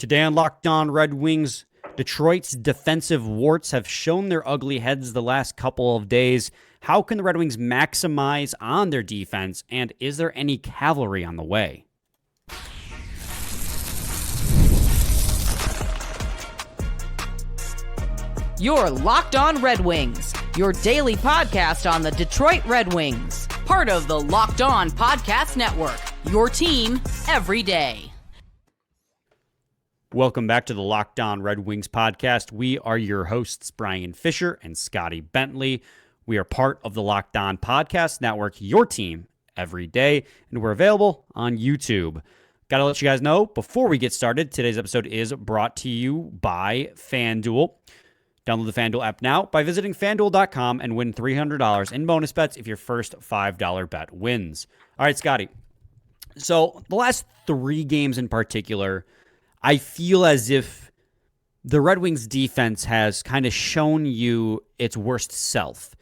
Today on Locked On Red Wings, Detroit's defensive warts have shown their ugly heads the last couple of days. How can the Red Wings maximize on their defense, and is there any cavalry on the way? You're Locked On Red Wings, your daily podcast on the Detroit Red Wings. Part of the Locked On Podcast Network, your team every day. Welcome back to the Locked On Red Wings podcast. We are your hosts, Brian Fisher and Scotty Bentley. We are part of the Locked On Podcast Network, your team every day, and we're available on YouTube. Got to let you guys know, before we get started, today's episode is brought to you by FanDuel. Download the FanDuel app now by visiting FanDuel.com and win $300 in bonus bets if your first $5 bet wins. All right, Scotty. So the last three games in particular, I feel as if the Red Wings defense has kind of shown you its worst self.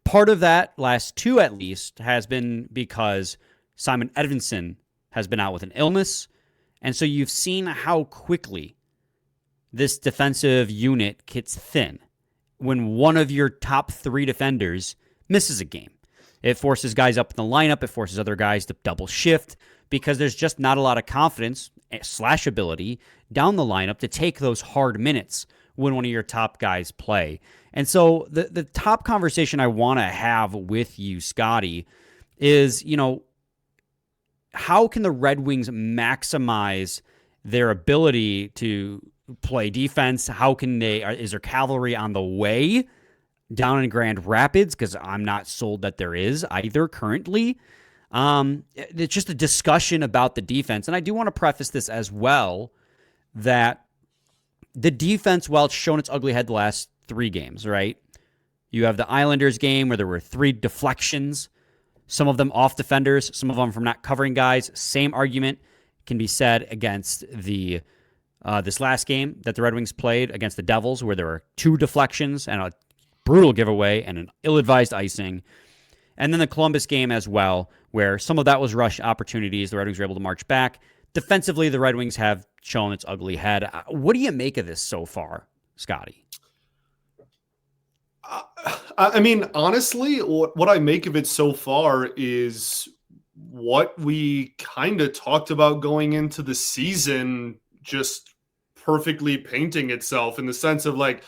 Part of that, last two at least, has been because Simon Edvinsson has been out with an illness. And so you've seen how quickly this defensive unit gets thin when one of your top three defenders misses a game. It forces guys up in the lineup. It forces other guys to double shift because there's just not a lot of confidence / ability down the lineup to take those hard minutes when one of your top guys play. And so the top conversation I want to have with you, Scotty, is, how can the Red Wings maximize their ability to play defense? How can is there cavalry on the way down in Grand Rapids? Because I'm not sold that there is either currently. It's just a discussion about the defense. And I do want to preface this as well, that the defense, while it's shown its ugly head the last three games, right? You have the Islanders game where there were 3 deflections, some of them off defenders, some of them from not covering guys. Same argument can be said against the this last game that the Red Wings played against the Devils, where there were 2 deflections and a brutal giveaway and an ill-advised icing. And then the Columbus game as well, where some of that was rush opportunities. The Red Wings were able to march back. Defensively, the Red Wings have shown its ugly head. What do you make of this so far, Scotty? I mean, honestly, what I make of it so far is what we kind of talked about going into the season, just perfectly painting itself in the sense of like,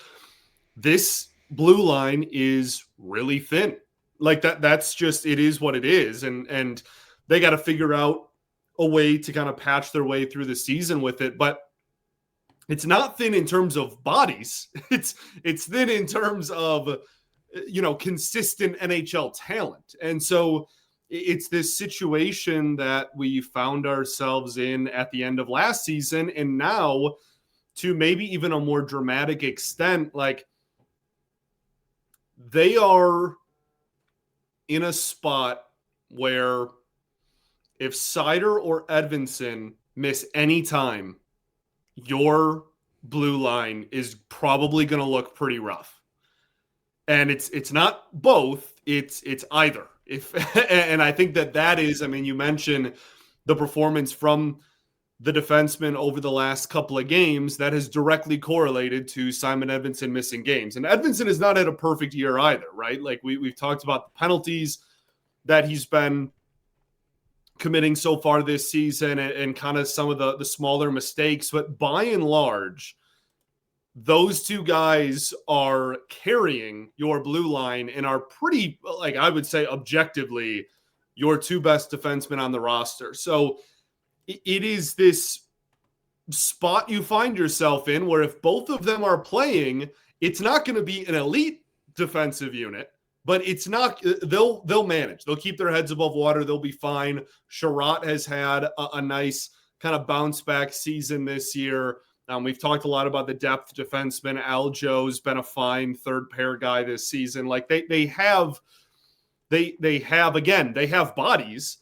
this blue line is really thin. Like that's just, it is what it is. And they got to figure out a way to kind of patch their way through the season with it. But it's not thin in terms of bodies. It's thin in terms of, consistent NHL talent. And so it's this situation that we found ourselves in at the end of last season. And now, to maybe even a more dramatic extent, like, they are in a spot where if Seider or Edvinsson miss any time, your blue line is probably going to look pretty rough. And it's not both, it's either. And I think that is, I mean, you mentioned the performance from the defenseman over the last couple of games that has directly correlated to Simon Edvinsson missing games. And Edvinsson is not at a perfect year either, right? Like we've talked about the penalties that he's been committing so far this season and kind of some of the smaller mistakes. But by and large, those two guys are carrying your blue line and are pretty, like I would say objectively, your 2 best defensemen on the roster. So it is this spot you find yourself in where if both of them are playing, it's not going to be an elite defensive unit, but it's not, they'll manage. They'll keep their heads above water. They'll be fine. Sherratt has had a nice kind of bounce back season this year. We've talked a lot about the depth defenseman. Aljo's been a fine third pair guy this season. Like they have bodies.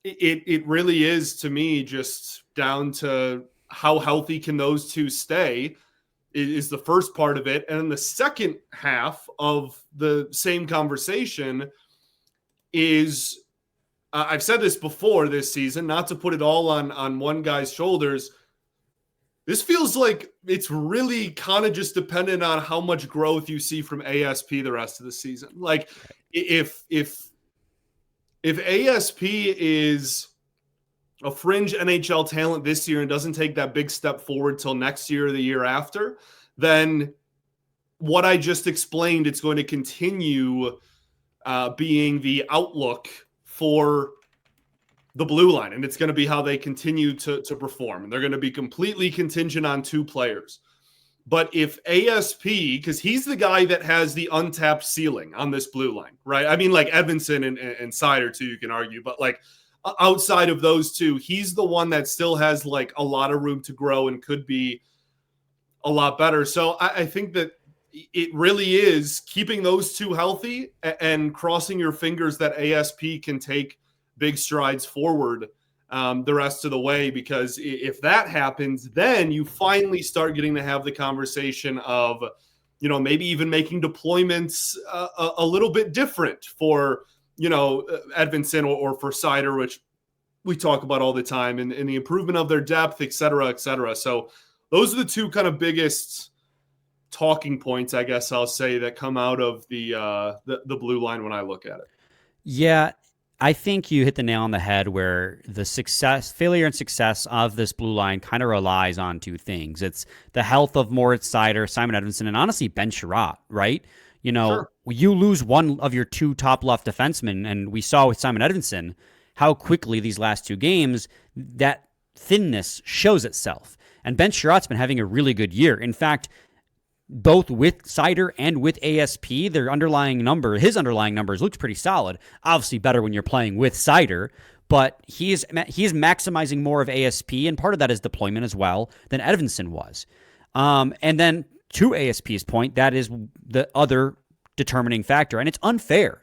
It really is, to me, just down to how healthy can those two stay is the first part of it. And then the second half of the same conversation is I've said this before this season, not to put it all on one guy's shoulders. This feels like it's really kind of just dependent on how much growth you see from ASP the rest of the season. Like if ASP is a fringe NHL talent this year and doesn't take that big step forward till next year or the year after, then what I just explained, it's going to continue being the outlook for the blue line, and it's going to be how they continue to perform. And they're going to be completely contingent on two players. But if ASP, because he's the guy that has the untapped ceiling on this blue line, right? I mean, like Edvinsson and Seider too, you can argue, but like outside of those two, he's the one that still has like a lot of room to grow and could be a lot better. So I think that it really is keeping those two healthy and crossing your fingers that ASP can take big strides forward the rest of the way, because if that happens, then you finally start getting to have the conversation of, maybe even making deployments a little bit different for, Edvinsson or for Seider, which we talk about all the time, and the improvement of their depth, et cetera, et cetera. So those are the two kind of biggest talking points, I guess I'll say, that come out of the blue line when I look at it. Yeah, I think you hit the nail on the head where the failure and success of this blue line kind of relies on two things. It's the health of Moritz Seider, Simon Edvinsson, and honestly Ben Chiarot, right? Sure. You lose one of your two top left defensemen, and we saw with Simon Edvinsson how quickly these last two games that thinness shows itself. And Ben Chiarot's been having a really good year. In fact, both with Seider and with ASP, his underlying numbers looked pretty solid. Obviously better when you're playing with Seider, but he is maximizing more of ASP, and part of that is deployment as well, than Edvinsson was. And then to ASP's point, that is the other determining factor. And it's unfair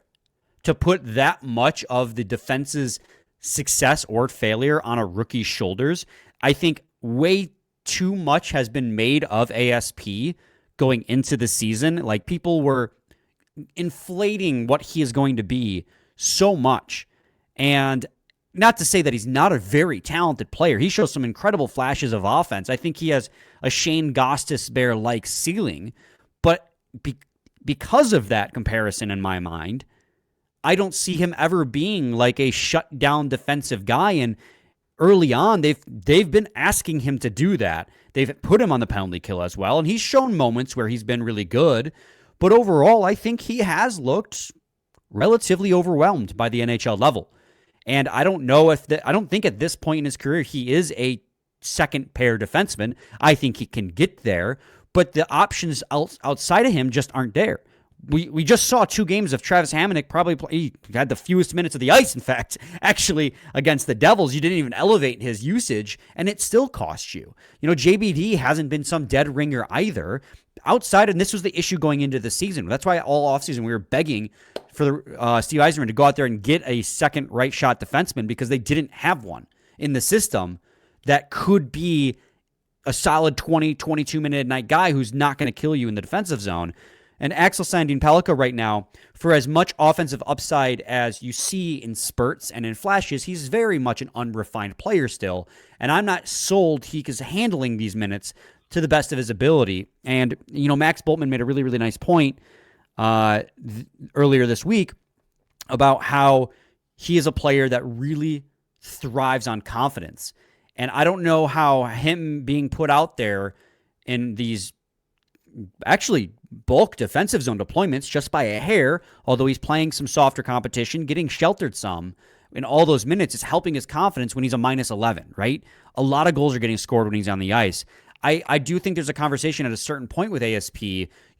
to put that much of the defense's success or failure on a rookie's shoulders. I think way too much has been made of ASP going into the season. Like, people were inflating what he is going to be so much. And not to say that he's not a very talented player. He shows some incredible flashes of offense. I think he has a Shane Gostisbehere-like ceiling. But because of that comparison in my mind, I don't see him ever being like a shutdown defensive guy. And early on, they've been asking him to do that. They've put him on the penalty kill as well, and he's shown moments where he's been really good. But overall, I think he has looked relatively overwhelmed by the NHL level. And I don't think at this point in his career he is a second pair defenseman. I think he can get there, but the options outside of him just aren't there. We just saw 2 games of Travis Hamonic he had the fewest minutes of the ice, in fact, actually, against the Devils. You didn't even elevate his usage, and it still cost you. JBD hasn't been some dead ringer either. Outside, and this was the issue going into the season. That's why all offseason we were begging for Steve Yzerman to go out there and get a second right shot defenseman, because they didn't have one in the system that could be a solid 20, 22-minute night guy who's not going to kill you in the defensive zone. And Axel Sandin-Pellikka right now, for as much offensive upside as you see in spurts and in flashes, he's very much an unrefined player still. And I'm not sold he is handling these minutes to the best of his ability. And, Max Bultman made a really, really nice point earlier this week about how he is a player that really thrives on confidence. And I don't know how him being put out there in these actually bulk defensive zone deployments just by a hair, although he's playing some softer competition, getting sheltered some in all those minutes, is helping his confidence when he's a minus 11, right? A lot of goals are getting scored when he's on the ice. I do think there's a conversation at a certain point with ASP.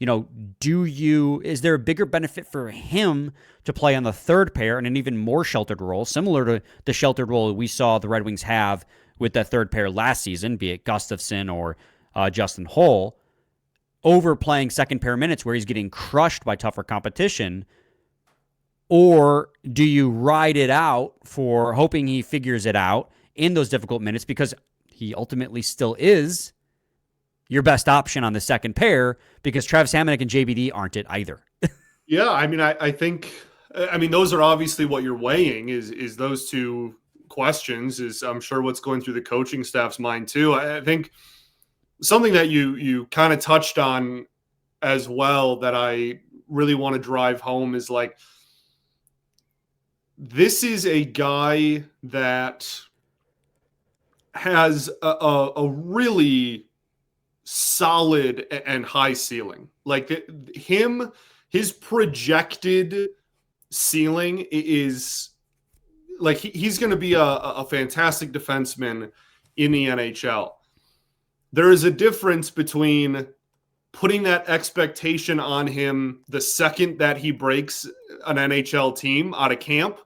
Is there a bigger benefit for him to play on the third pair in an even more sheltered role, similar to the sheltered role we saw the Red Wings have with that third pair last season, be it Gustafsson or Justin Holl, over playing second pair minutes where he's getting crushed by tougher competition? Or do you ride it out for hoping he figures it out in those difficult minutes, because he ultimately still is your best option on the second pair, because Travis Hamonic and JBD aren't it either? Yeah, I mean, I think I mean, those are obviously what you're weighing is those two questions. Is I'm sure what's going through the coaching staff's mind too. I think something that you kind of touched on as well that I really want to drive home is like, this is a guy that has a really solid and high ceiling. Like his projected ceiling is like he's going to be a fantastic defenseman in the NHL. There is a difference between putting that expectation on him the second that he breaks an NHL team out of camp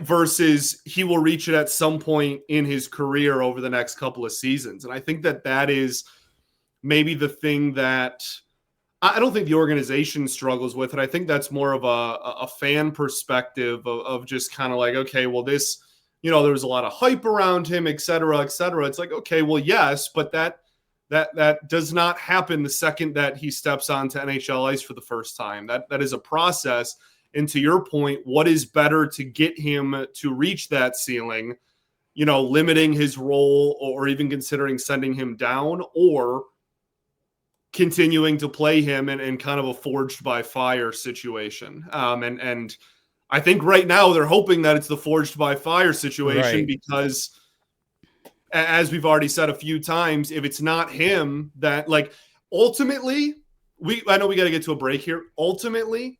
versus he will reach it at some point in his career over the next couple of seasons. And I think that is maybe the thing that I don't think the organization struggles with it. I think that's more of a fan perspective of just kind of like, okay, well, this, there was a lot of hype around him, et cetera, et cetera. It's like, okay, well, yes, but that does not happen the second that he steps onto NHL ice for the first time. That is a process. And to your point, what is better to get him to reach that ceiling, limiting his role or even considering sending him down, or continuing to play him in kind of a forged by fire situation. And I think right now they're hoping that it's the forged by fire situation, right? Because as we've already said a few times, if it's not him, that like ultimately I know we got to get to a break here. Ultimately,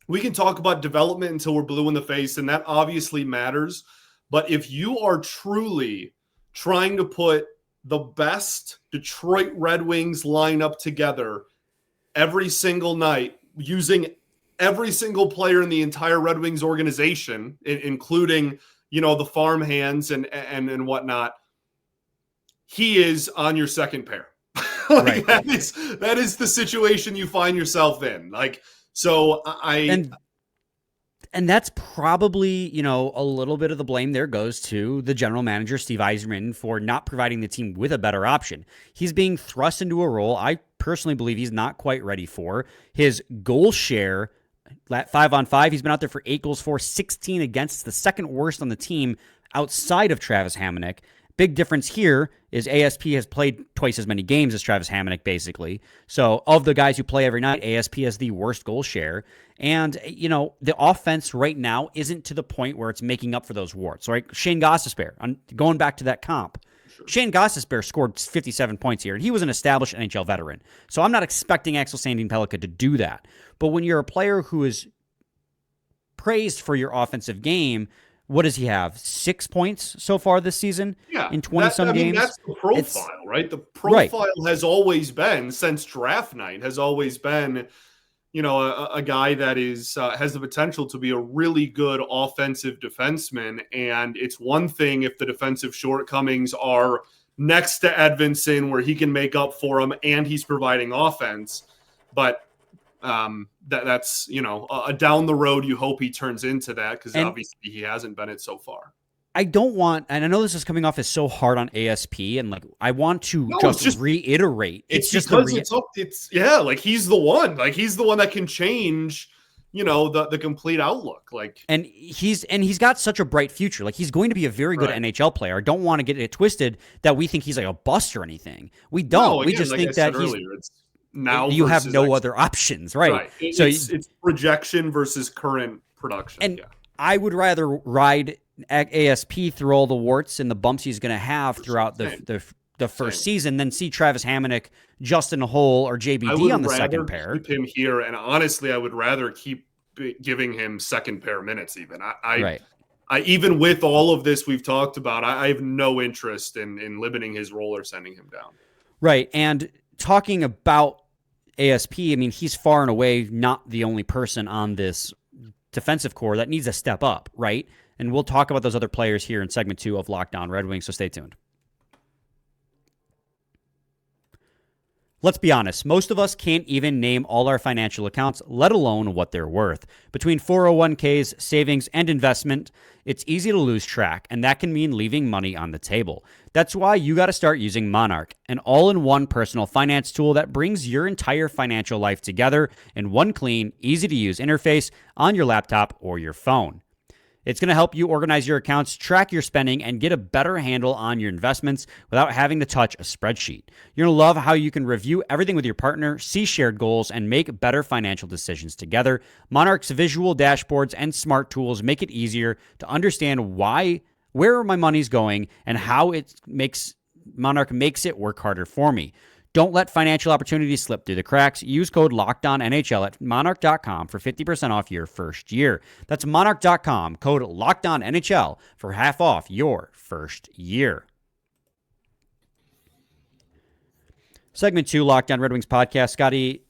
we can talk about development until we're blue in the face, and that obviously matters. But if you are truly trying to put the best Detroit Red Wings lineup together every single night, using every single player in the entire Red Wings organization, including, the farmhands and whatnot, he is on your second pair. Like, right. That is the situation you find yourself in. Like, so and that's probably, a little bit of the blame there goes to the general manager, Steve Yzerman, for not providing the team with a better option. He's being thrust into a role I personally believe he's not quite ready for. His goal share, 5-on-5, he's been out there for 8 goals for, 16 against, the second worst on the team outside of Travis Hamonic. Big difference here is ASP has played twice as many games as Travis Hamonic, basically. So of the guys who play every night, ASP has the worst goal share. And, the offense right now isn't to the point where it's making up for those warts, right? Shane Gostisbehere, going back to that comp. Sure. Shane Gostisbehere scored 57 points here, and he was an established NHL veteran. So I'm not expecting Axel Sandin-Pellikka to do that. But when you're a player who is praised for your offensive game, what does he have? 6 points so far this season in 20-some games? That's the profile, right? The profile has always been, since draft night, has always been, a guy that is has the potential to be a really good offensive defenseman. And it's one thing if the defensive shortcomings are next to Edvinsson, where he can make up for them and he's providing offense. But that's a down the road, you hope he turns into that, because obviously he hasn't been it so far. I don't want, and I know this is coming off as so hard on ASP, and like I want to just reiterate, it's just because like he's the one that can change the complete outlook. Like, and he's got such a bright future. Like, he's going to be a very good NHL player. I don't want to get it twisted that we think he's like a bust or anything. We don't. No, again, we just think that he's now you have no other options, right? So it's projection versus current production. And I would rather ride ASP through all the warts and the bumps he's going to have throughout the first season than see Travis Hamonic, Justin Hull, or JBD on the second pair. Keep him here, and honestly, I would rather keep giving him second pair minutes. Even I even with all of this we've talked about, I have no interest in limiting his role or sending him down. Right, and talking about ASP, I mean, he's far and away not the only person on this defensive core that needs a step up, right? And we'll talk about those other players here in segment 2 of Locked On Red Wings, so stay tuned. Let's be honest, most of us can't even name all our financial accounts, let alone what they're worth. Between 401ks, savings, and investment, it's easy to lose track, and that can mean leaving money on the table. That's why you got to start using Monarch, an all-in-one personal finance tool that brings your entire financial life together in one clean, easy-to-use interface on your laptop or your phone. It's going to help you organize your accounts, track your spending, and get a better handle on your investments without having to touch a spreadsheet. You're going to love how you can review everything with your partner, see shared goals, and make better financial decisions together. Monarch's visual dashboards and smart tools make it easier to understand where my money's going and how Monarch makes it work harder for me. Don't let financial opportunities slip through the cracks. Use code LOCKEDONNHL at monarch.com for 50% off your first year. That's monarch.com, code LOCKEDONNHL for half off your first year. Segment 2, Locked On Red Wings podcast. Scotty,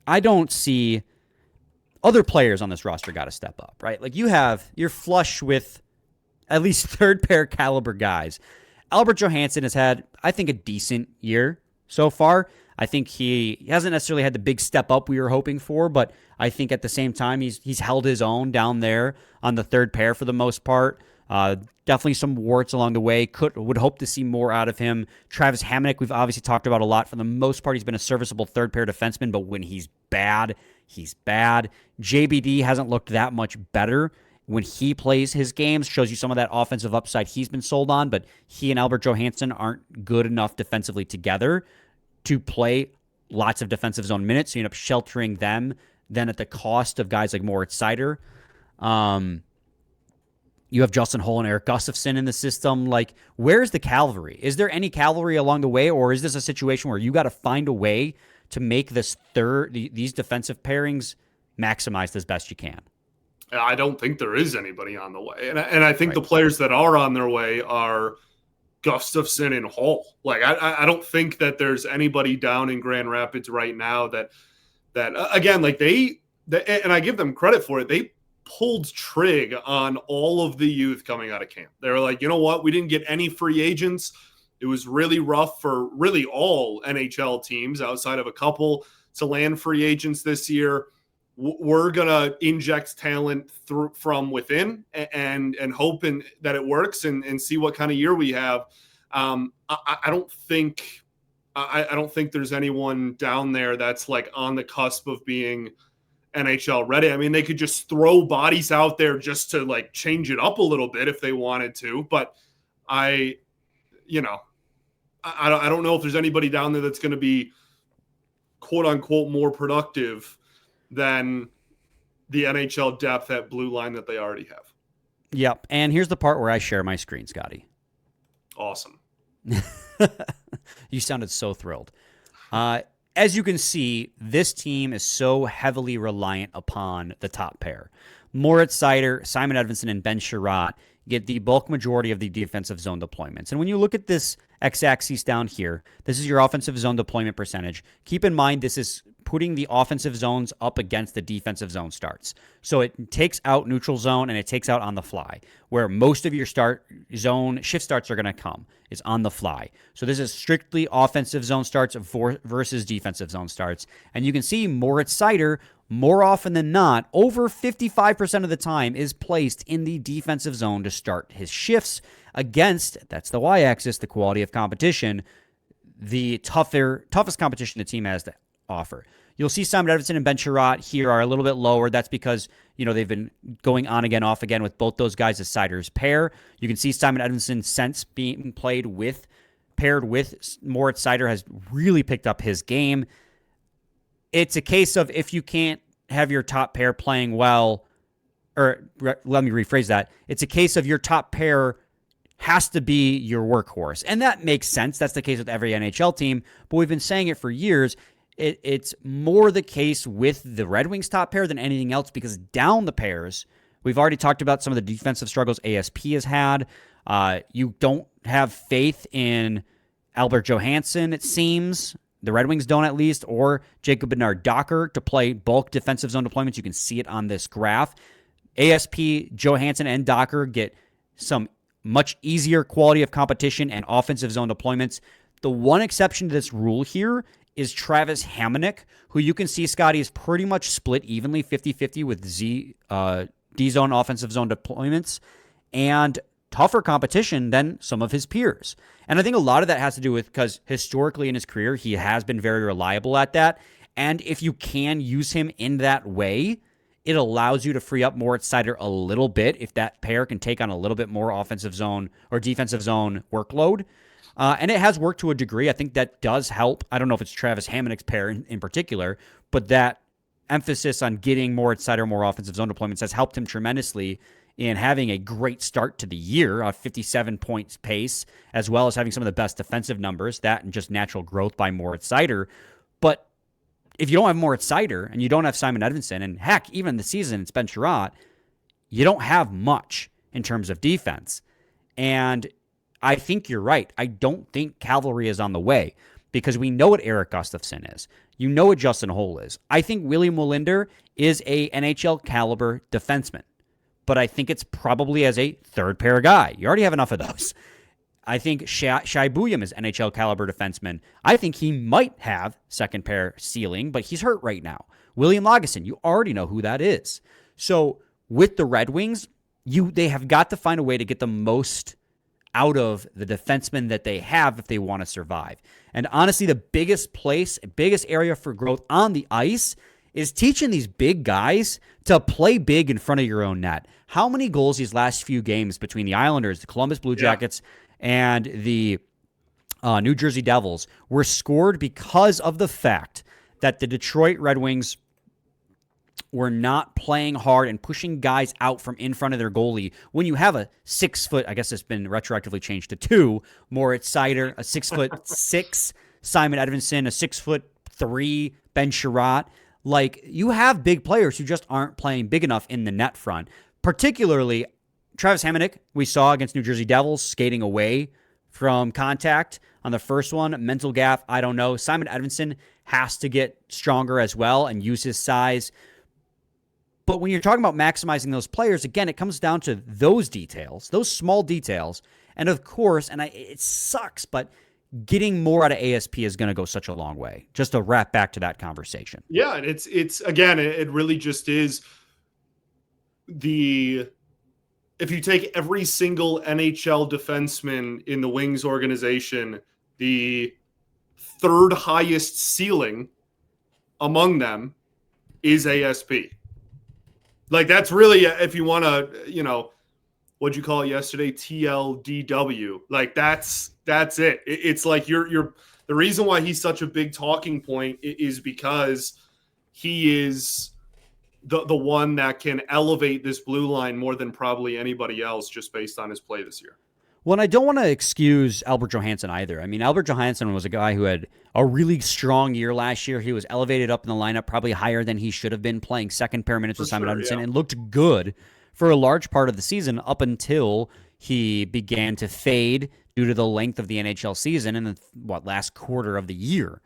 I don't see other players on this roster got to step up, right? Like you're flush with at least third pair caliber guys. Albert Johansson has had, I think, a decent year so far. I think he hasn't necessarily had the big step up we were hoping for, but I think at the same time he's held his own down there on the third pair for the most part. Definitely some warts along the way. Would hope to see more out of him. Travis Hamonic, we've obviously talked about a lot. For the most part, he's been a serviceable third pair defenseman, but when he's bad, he's bad. JBD hasn't looked that much better. When he plays his games, shows you some of that offensive upside he's been sold on, but he and Albert Johansson aren't good enough defensively together to play lots of defensive zone minutes, so you end up sheltering them then at the cost of guys like Moritz Seider. You have Justin Holl and Eric Gustafsson in the system. Like, where's the cavalry? Is there any cavalry along the way, or is this a situation where you got to find a way to make these defensive pairings maximized as best you can? I don't think there is anybody on the way. And I think the players that are on their way are Gustafsson and Hall. Like, I don't think that there's anybody down in Grand Rapids right now that again, like and I give them credit for it. They pulled trig on all of the youth coming out of camp. They were like, you know what? We didn't get any free agents. It was really rough for really all NHL teams outside of a couple to land free agents this year. We're going to inject talent from within and hoping that it works and see what kind of year we have. I don't think there's anyone down there that's like on the cusp of being NHL ready. I mean, they could just throw bodies out there just to like change it up a little bit if they wanted to. But I don't know if there's anybody down there that's going to be quote unquote more productive than the NHL depth at blue line that they already have. Yep. And here's the part where I share my screen, Scotty. Awesome. You sounded so thrilled. As you can see, this team is so heavily reliant upon the top pair. Moritz Seider, Simon Edvinsson, and Ben Sherratt get the bulk majority of the defensive zone deployments. And when you look at this x-axis down here, this is your offensive zone deployment percentage. Keep in mind this is putting the offensive zones up against the defensive zone starts. So it takes out neutral zone and it takes out on the fly, where most of your start zone shift starts are going to come is on the fly. So this is strictly offensive zone starts versus defensive zone starts. And you can see Moritz Seider, more often than not, over 55% of the time is placed in the defensive zone to start his shifts against, that's the y-axis, the quality of competition, the toughest competition the team has to offer. You'll see Simon Edvinsson and Ben Sherratt here are a little bit lower. That's because, they've been going on again, off again with both those guys as Seider's pair. You can see Simon Edvinsson, since being paired with Moritz Seider, has really picked up his game. It's a case of if you can't have your top pair playing well, or let me rephrase that. It's a case of your top pair has to be your workhorse. And that makes sense. That's the case with every NHL team, but we've been saying it for years. It's more the case with the Red Wings top pair than anything else, because down the pairs, we've already talked about some of the defensive struggles ASP has had. You don't have faith in Albert Johansson, it seems. The Red Wings don't, at least, or Jacob Bednar-Docker to play bulk defensive zone deployments. You can see it on this graph. ASP, Johansson, and Docker get some much easier quality of competition and offensive zone deployments. The one exception to this rule here is Travis Hamonic, who you can see, Scotty, is pretty much split evenly 50-50 with D-zone offensive zone deployments and tougher competition than some of his peers. And I think a lot of that has to do with because historically in his career, he has been very reliable at that. And if you can use him in that way, it allows you to free up Moritz Seider a little bit if that pair can take on a little bit more offensive zone or defensive zone workload. And it has worked to a degree. I think that does help. I don't know if it's Travis Hamonic's pair in particular, but that emphasis on getting Moritz Seider more offensive zone deployments has helped him tremendously in having a great start to the year, a 57 points pace, as well as having some of the best defensive numbers, that and just natural growth by Moritz Seider. But if you don't have Moritz Seider and you don't have Simon Edvinsson, and heck, even the season it's Ben Sherratt, you don't have much in terms of defense. And I think you're right. I don't think cavalry is on the way because we know what Eric Gustafson is. You know what Justin Hole is. I think William Wallinder is a NHL caliber defenseman, but I think it's probably as a third pair guy. You already have enough of those. I think Shai Buyam is NHL caliber defenseman. I think he might have second pair ceiling, but he's hurt right now. William Lagesson, you already know who that is. So with the Red Wings, they have got to find a way to get the most out of the defensemen that they have if they want to survive. And honestly, the biggest area for growth on the ice is teaching these big guys to play big in front of your own net. How many goals these last few games between the Islanders, the Columbus Blue Jackets, and the New Jersey Devils were scored because of the fact that the Detroit Red Wings were not playing hard and pushing guys out from in front of their goalie when you have a 6 foot, I guess it's been retroactively changed to 2, Moritz Seider, a 6'6", Simon Edvinsson, a 6'3", Ben Sherratt. Like, you have big players who just aren't playing big enough in the net front. Particularly, Travis Hamonic, we saw against New Jersey Devils, skating away from contact on the first one. Mental gap, I don't know. Simon Edvinsson has to get stronger as well and use his size. But when you're talking about maximizing those players, again, it comes down to those details, those small details. And of course, it sucks, but getting more out of ASP is going to go such a long way. Just to wrap back to that conversation. Yeah, and it's again, it really just is if you take every single NHL defenseman in the Wings organization, the third highest ceiling among them is ASP. Like, that's really, if you want to, what'd you call it yesterday? TLDW. Like, that's it. It's like the reason why he's such a big talking point is because he is the one that can elevate this blue line more than probably anybody else just based on his play this year. Well, and I don't want to excuse Albert Johansson either. I mean, Albert Johansson was a guy who had a really strong year last year. He was elevated up in the lineup, probably higher than he should have been, playing second pair minutes with Simon Edvinsson, and looked good for a large part of the season up until he began to fade due to the length of the NHL season in the last quarter of the year.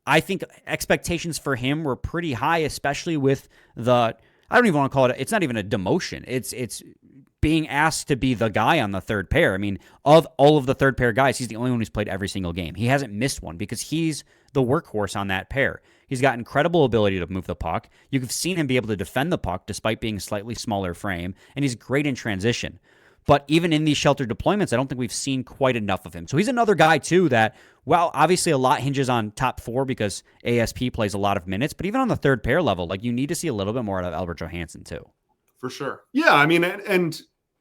I think expectations for him were pretty high, especially with I don't even want to call it, it's not even a demotion. It's being asked to be the guy on the third pair. I mean, of all of the third pair guys, he's the only one who's played every single game. He hasn't missed one because he's the workhorse on that pair. He's got incredible ability to move the puck. You've seen him be able to defend the puck despite being a slightly smaller frame, and he's great in transition. But even in these sheltered deployments, I don't think we've seen quite enough of him. So he's another guy, too, that, well, obviously a lot hinges on top four because ASP plays a lot of minutes. But even on the third pair level, like, you need to see a little bit more out of Albert Johansson, too. For sure. Yeah, I mean, and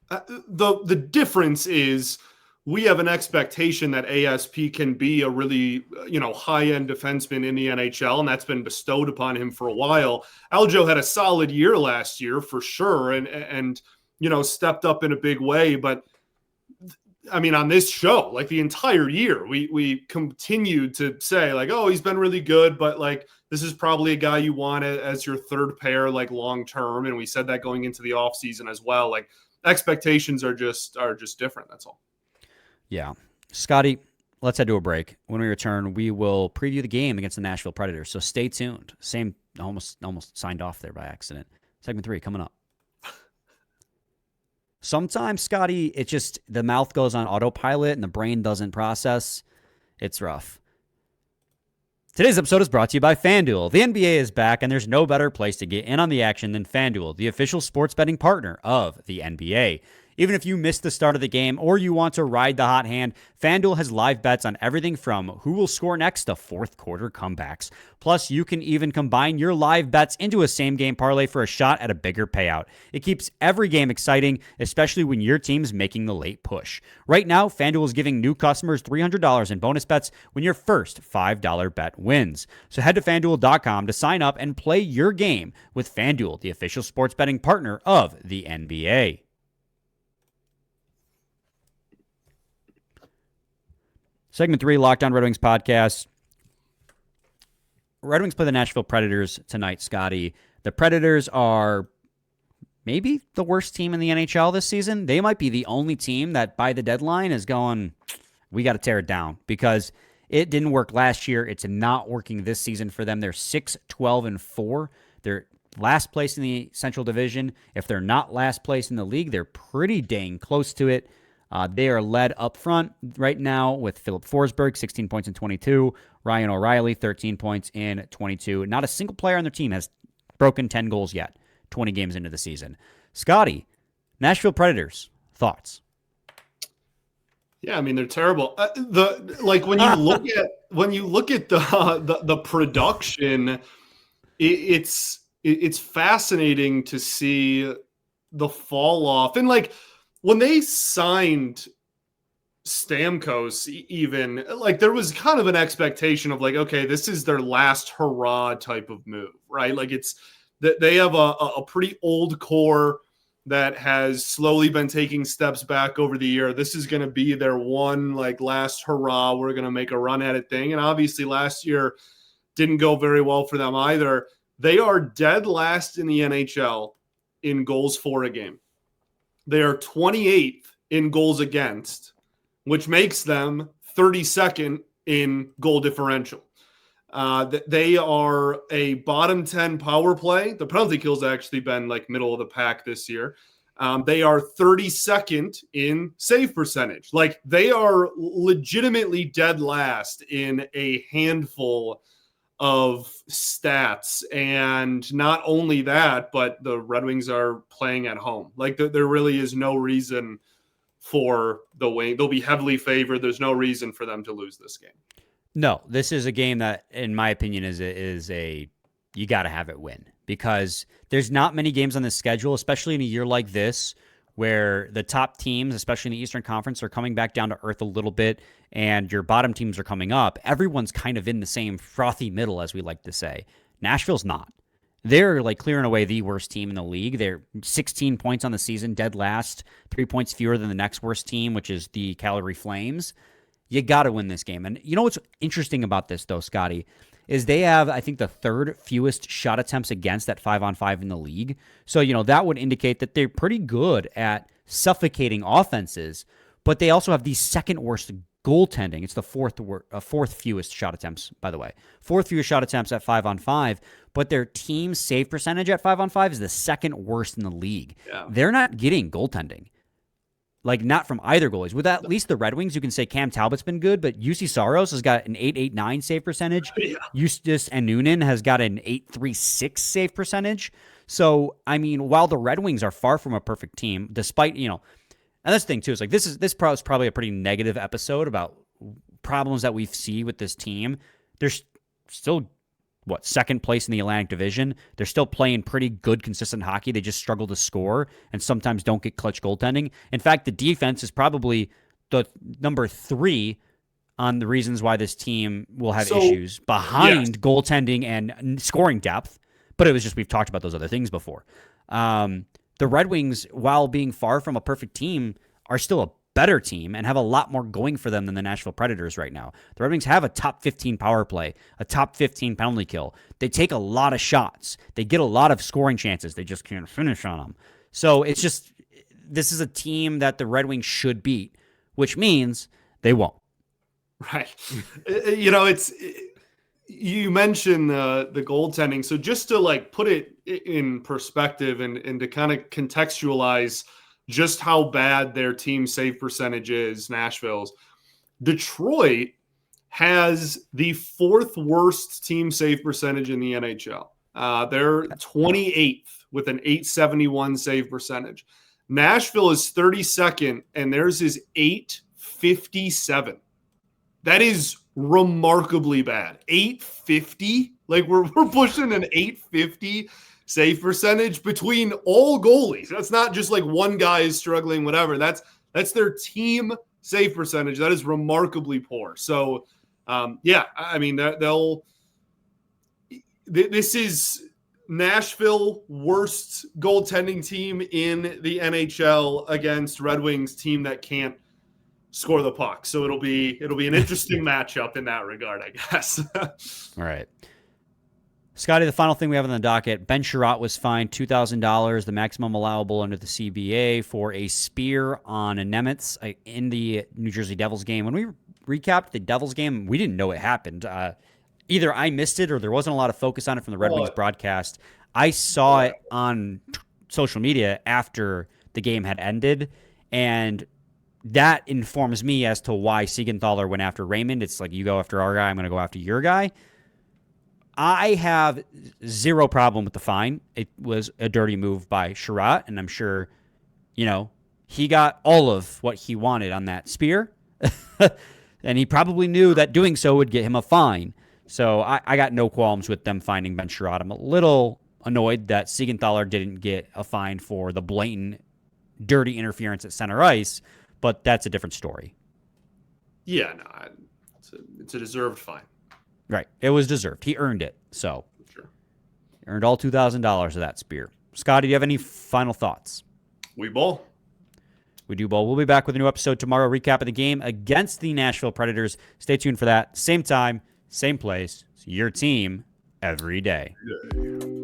the difference is we have an expectation that ASP can be a really, high-end defenseman in the NHL, and that's been bestowed upon him for a while. Aljo had a solid year last year, for sure, and stepped up in a big way. But I mean, on this show, like the entire year, we continued to say like, oh, he's been really good, but like, this is probably a guy you want as your third pair, like long-term. And we said that going into the off season as well. Like, expectations are just different. That's all. Yeah. Scotty, let's head to a break. When we return, we will preview the game against the Nashville Predators. So stay tuned. Same, almost signed off there by accident. Segment 3 coming up. Sometimes, Scotty, it just, the mouth goes on autopilot and the brain doesn't process. It's rough. Today's episode is brought to you by FanDuel. The NBA is back, and there's no better place to get in on the action than FanDuel, the official sports betting partner of the NBA. Even if you missed the start of the game or you want to ride the hot hand, FanDuel has live bets on everything from who will score next to fourth quarter comebacks. Plus, you can even combine your live bets into a same-game parlay for a shot at a bigger payout. It keeps every game exciting, especially when your team's making the late push. Right now, FanDuel is giving new customers $300 in bonus bets when your first $5 bet wins. So head to FanDuel.com to sign up and play your game with FanDuel, the official sports betting partner of the NBA. Segment 3, Locked On Red Wings podcast. Red Wings play the Nashville Predators tonight, Scotty. The Predators are maybe the worst team in the NHL this season. They might be the only team that by the deadline is going, we got to tear it down, because it didn't work last year. It's not working this season for them. They're 6-12-4. They're last place in the Central Division. If they're not last place in the league, they're pretty dang close to it. They are led up front right now with Philip Forsberg, 16 points in 22. Ryan O'Reilly, 13 points in 22. Not a single player on their team has broken 10 goals yet, 20 games into the season. Scotty, Nashville Predators, thoughts? Yeah, I mean, they're terrible. When you look at the production, it's fascinating to see the fall off. And like, when they signed Stamkos, even, like, there was kind of an expectation of like, okay, this is their last hurrah type of move, right? Like, it's that they have a pretty old core that has slowly been taking steps back over the year. This is going to be their one, like, last hurrah, we're going to make a run at it thing. And obviously last year didn't go very well for them either. They are dead last in the NHL in goals for a game. They are 28th in goals against, which makes them 32nd in goal differential. They are a bottom 10 power play. The penalty kills have actually been like middle of the pack this year. They are 32nd in save percentage. Like, they are legitimately dead last in a handful of stats. And not only that, but the Red Wings are playing at home. Like, there really is no reason for the Wings. They'll be heavily favored. There's no reason for them to lose this game. No, this is a game that, in my opinion, is a you got to have it win, because there's not many games on the schedule, especially in a year like this, where the top teams, especially in the Eastern Conference, are coming back down to earth a little bit, and your bottom teams are coming up. Everyone's kind of in the same frothy middle, as we like to say. Nashville's not. They're like clearing away the worst team in the league. They're 16 points on the season, dead last, 3 points fewer than the next worst team, which is the Cavalry Flames. You got to win this game. And you know what's interesting about this, though, Scotty, is they have, I think, the third fewest shot attempts against at 5-on-5 in the league. So, that would indicate that they're pretty good at suffocating offenses, but they also have the second worst goaltending. It's the fourth fewest shot attempts, by the way. Fourth fewest shot attempts at 5-on-5, but their team save percentage at 5-on-5 is the second worst in the league. Yeah. They're not getting goaltending. Like, not from either goalies. With at least the Red Wings, you can say Cam Talbot's been good, but UC Saros has got an 8.89 save percentage. Yeah. Eustace and Noonan has got an 8.36 save percentage. So, I mean, while the Red Wings are far from a perfect team, despite, and that's the thing, too. It's like, this is probably a pretty negative episode about problems that we see with this team. There's still, second place in the Atlantic Division. They're still playing pretty good, consistent hockey. They just struggle to score and sometimes don't get clutch goaltending. In fact, the defense is probably the number 3 on the reasons why this team will have issues behind goaltending and scoring depth. But it was just, we've talked about those other things before. The Red Wings, while being far from a perfect team, are still a better team and have a lot more going for them than the Nashville Predators right now. The Red Wings have a top 15 power play, a top 15 penalty kill. They take a lot of shots. They get a lot of scoring chances. They just can't finish on them. So it's just, this is a team that the Red Wings should beat, which means they won't. Right. You mentioned the goaltending. So just to like put it in perspective and to kind of contextualize just how bad their team save percentage is, Nashville's, Detroit has the 4th worst team save percentage in the NHL. They're 28th with an 871 save percentage. Nashville is 32nd, and theirs is 857. That is remarkably bad. 850? Like we're pushing an 850 save percentage between all goalies. That's not just like one guy is struggling, whatever. That's their team save percentage. That is remarkably poor. So, yeah, I mean, this is Nashville worst goaltending team in the NHL against Red Wings team that can't score the puck. So it'll be an interesting matchup in that regard, I guess. All right. Scotty, the final thing we have on the docket, Ben Sherratt was fined $2,000, the maximum allowable under the CBA, for a spear on a Nemitz in the New Jersey Devils game. When we recapped the Devils game, we didn't know it happened. Either I missed it or there wasn't a lot of focus on it from the Red Wings broadcast. I saw it on social media after the game had ended, and that informs me as to why Siegenthaler went after Raymond. It's like, you go after our guy, I'm going to go after your guy. I have zero problem with the fine. It was a dirty move by Sherratt, and I'm sure, he got all of what he wanted on that spear. And he probably knew that doing so would get him a fine. So I got no qualms with them finding Ben Sherratt. I'm a little annoyed that Siegenthaler didn't get a fine for the blatant, dirty interference at center ice, but that's a different story. Yeah, no, it's a deserved fine. Right. It was deserved. He earned it. So, sure. He earned all $2,000 of that spear. Scotty, do you have any final thoughts? We bowl. We do bowl. We'll be back with a new episode tomorrow, recapping the game against the Nashville Predators. Stay tuned for that. Same time, same place. It's your team every day. Yeah.